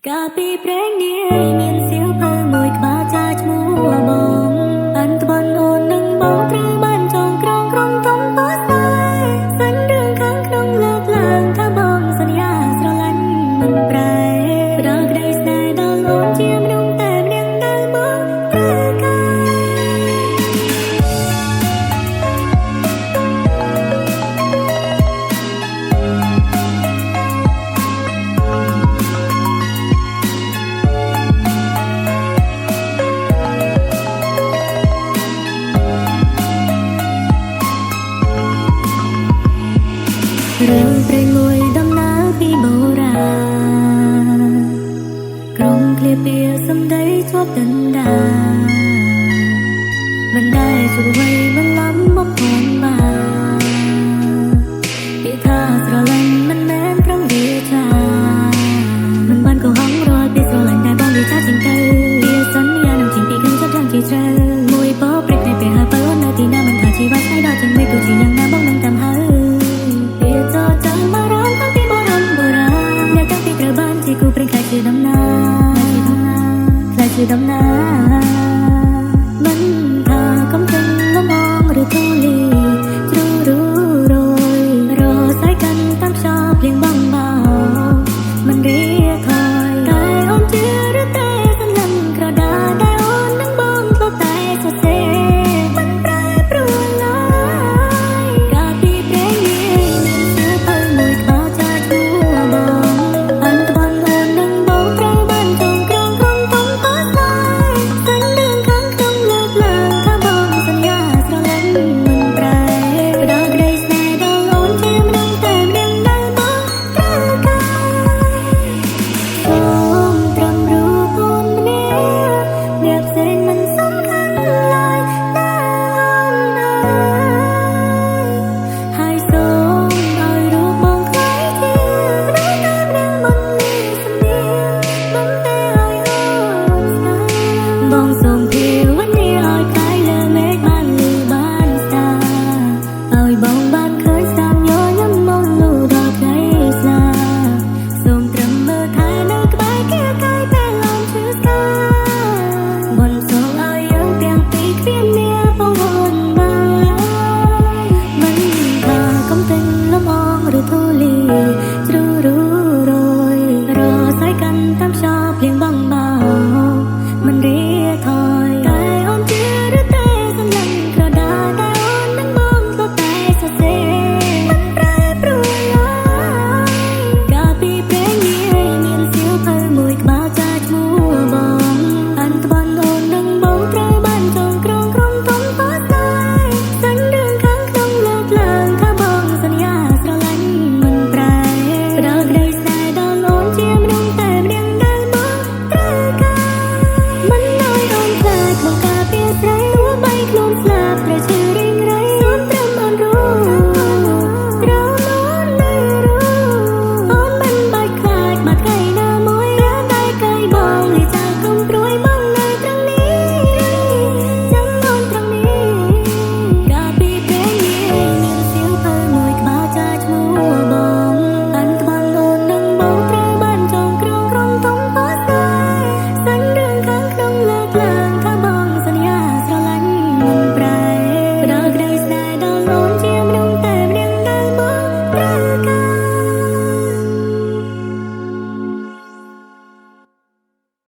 កាលពីព្រេងនាយមានសៀវភៅមួយក្បាលចាឈ្មោះបងអនត្បិនអូននឹងបងត្រូវបានចងក្រងក្រុមធំពោះស្នេហ៍សាញ់រឿងខាងក្នុងលើកឡើងថាបងសន្យាស្រឡាញ់មិនប្រែផ្ដល់ក្តីស្នេហ៍ដល់អូនជាមនុស្សតែម្នាក់ដែលបងត្រូវការរឿងព្រេងមួយដំណើរពីបុរាណក្រុងឃ្លាពាសំដីជាប់ដណ្ដាលមិនដែលជួបអ្វីបន្លំមកផងបាន